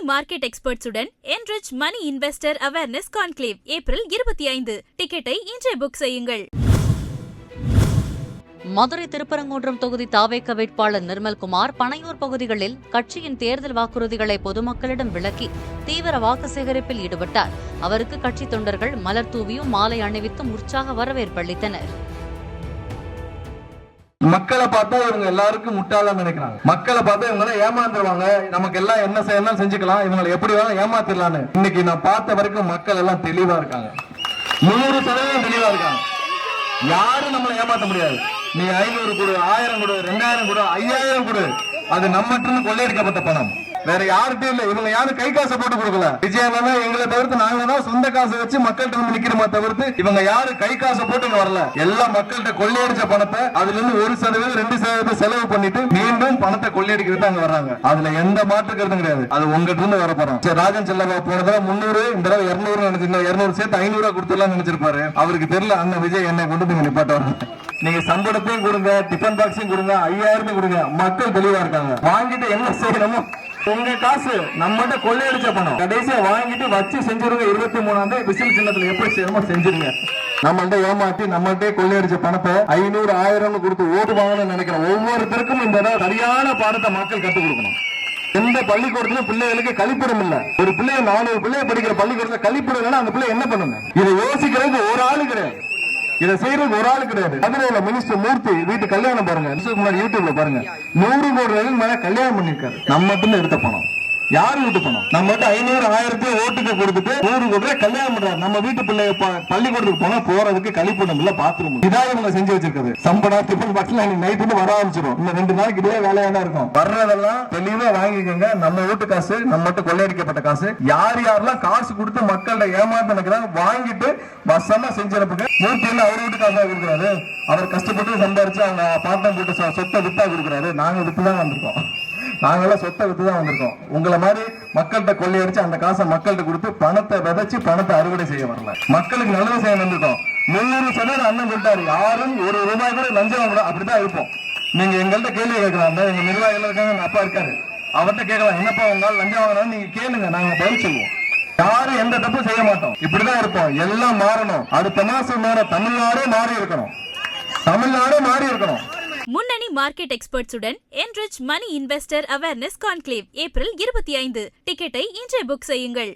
Market எக்ஸ்பர்ட்ஸுடன் enrich money investor awareness conclave April 25. டிக்கெட்டை இன்றே book செய்யுங்கள். மதுரை திருப்பரங்குன்றம் தொகுதி தாவேக வேட்பாளர் நிர்மல்குமார் பனையூர் பகுதிகளில் கட்சியின் தேர்தல் வாக்குறுதிகளை பொதுமக்களிடம் விளக்கி தீவிர வாக்கு சேகரிப்பில் ஈடுபட்டார். அவருக்கு கட்சி தொண்டர்கள் மலர் தூவியும் மாலை அணிவித்தும் உற்சாக வரவேற்பளித்தனர். மக்களை பார்த்தா இவங்க எல்லாருக்கும் முட்டாளா நினைக்கிறாங்க. மக்களை பார்த்தா இவங்க ஏமாந்துருவாங்க, நமக்கு எல்லாம் என்ன செய்யணும் செஞ்சுக்கலாம், இவங்களை எப்படி வேணாலும் ஏமாத்திடலான்னு. இன்னைக்கு நான் பார்த்த வரைக்கும் மக்கள் எல்லாம் தெளிவா இருக்காங்க, 100% தெளிவா இருக்காங்க. யாரும் நம்மளை ஏமாத்த முடியாது. நீ 500 கொடு, 1000 கொடு, 2000 கொடு, 5000 கொடு, அது நம்மகிட்ட கொள்ளையடிக்கப்பட்ட பணம், வேற யாருகிட்டையும் இல்ல. இவங்க யாரும் கை காசை போட்டு கொடுக்கல. விஜயனா எங்களை தவிர்த்து நாங்க தான் சொந்த காசை வச்சு மக்கள்கிட்ட வந்து நிக்கிறோமா தவிர்த்து இவங்க யாரும் கை காசை போட்டு வரல. எல்லா மக்கள்கிட்ட கொள்ளையடிச்ச பணத்தை அதுல இருந்து 1%, 2% செலவு பண்ணிட்டு மீண்டும் பணத்தை கொள்ளையடிக்கிறது அங்க வர்றாங்க. அதுல எந்த மாற்று கருத்தும் கிடையாது. அது உங்ககிட்ட இருந்து வர போறோம். ராஜன் செல்லவா போனதா 300, இந்த தடவை 200 நினைச்சிருந்தா 200 சேர்த்து 500 கொடுத்துலாம் நினைச்சிருப்பாரு. அவருக்கு தெரியல அண்ணன் விஜய் என்னை கொண்டு நீங்க நிப்பாட்ட. நீங்க சம்பளத்தையும் கொடுங்க, டிஃபன் பாக்ஸையும் கொடுங்க, 5000 கொடுங்க, மக்கள் தெளிவா இருக்காங்க. வாங்கிட்டு என்ன செய்யணுமோ உங்க காசு நம்மகிட்ட கொள்ளையடிச்ச பணம் கடைசியா வாங்கிட்டு வச்சு செஞ்சிருங்க. 23ஆம் விசில் சின்னத்துல எப்படி செய்யணுமோ செஞ்சிருங்க. நம்மள்ட்ட ஏமாத்தி நம்மள்ட்டே கொள்ளையடிச்ச பணத்தை 500, 1000 கொடுத்து ஓட்டு வாங்கணும்னு நினைக்கிறோம். ஒவ்வொருத்தருக்கும் இந்த சரியான பாடத்தை மக்கள் கத்துக் கொடுக்கணும். எந்த பள்ளிக்கூடத்துல பிள்ளைகளுக்கு கழிப்பிடம் இல்ல. ஒரு பிள்ளைய 400 பிள்ளைய படிக்கிற பள்ளிக்கூடத்துல கழிப்பிடம் இல்லைன்னா அந்த பிள்ளை என்ன பண்ணுங்க? இதை யோசிக்கிறதுக்கு ஒரு ஆளு கிடையாது, இதை செய்யறதுக்கு ஒரு ஆளு கிடையாது. மதுரையில மினிஸ்டர் மூர்த்தி வீட்டு கல்யாணம் பாருங்க, யூடியூப்ல பாருங்க, 100 கோடி ரூபாய்க்கு மேல கல்யாணம் பண்ணிருக்காரு. நம்ம மட்டும் எடுத்த பணம், யாரு வீட்டு பணம்? நம்ம மட்டும் 500, 1000 ஓட்டுக்கு கொடுத்துட்டு 100 கோடி ரூபாய் கல்யாணம் பண்றாரு. நம்ம வீட்டு பிள்ளை பள்ளிக்கூடத்துக்கு போனா போறதுக்கு கழிப்பிடம் இல்ல, பாத்ரூம். இதான் இவங்க செஞ்சு வச்சிருக்காது. சம்பளா டிஃபன் பாக்ஸ்ல நைட்டு வர ஆரம்பிச்சிடும். இந்த 2 நாளைக்கு இதே வேலையா இருக்கும். வர்றதெல்லாம் தெளிவா வாங்கிக்கோங்க. நம்ம வீட்டு காசு, நம்ம மட்டும் கொள்ளையடிக்கப்பட்ட காசு. யார் யாரெல்லாம் காசு கொடுத்து மக்கள்கிட்ட ஏமாத்த நினைக்கிறாங்க வாங்கிட்டு வசமா செஞ்சிருப்பாங்க. மூர்த்தி அவர் வீட்டு காசா கொடுக்குறாரு. அவர் கஷ்டப்பட்டு சம்பாரிச்சு அவங்க பாட்டம் போட்டு சொத்தை வித்தா கொடுக்குறாரு. நாங்க வித்துதான் வந்திருக்கோம். நாங்கெல்லாம் சொத்தை வித்துதான் வந்திருக்கோம். உங்களை மாதிரி மக்கள்கிட்ட கொள்ளையடிச்சு அந்த காசை மக்கள்கிட்ட கொடுத்து பணத்தை விதைச்சு பணத்தை அறுவடை செய்ய வரல. மக்களுக்கு நல்லது செய்ய வந்திருக்கோம். 100% அண்ணன் சொல்லிட்டாரு, யாரும் 1 ரூபாய் கூட லஞ்சம் கூட அப்படித்தான் இருப்போம். நீங்க எங்கள்கிட்ட கேள்வி கேட்கலாம். எங்க நிர்வாகிகள் இருக்காங்க, எங்க அப்பா இருக்காரு, அவர்கிட்ட கேட்கலாம், என்னப்பா உங்களால் லஞ்சம் வாங்கினாலும் நீங்க கேளுங்க, நாங்க பதில் சொல்லுவோம். யாரும் எந்த தப்பும் செய்ய மாட்டோம். இப்படிதான் இருப்போம். எல்லாம் மாறணும். அடுத்த மாசம் தமிழ்நாடே மாறி இருக்கணும். தமிழ்நாடே மாறி இருக்கணும். முன்னணி market எக்ஸ்பர்ட்ஸுடன் enrich money investor awareness conclave April 25. டிக்கெட்டை இன்றே புக் செய்யுங்கள்.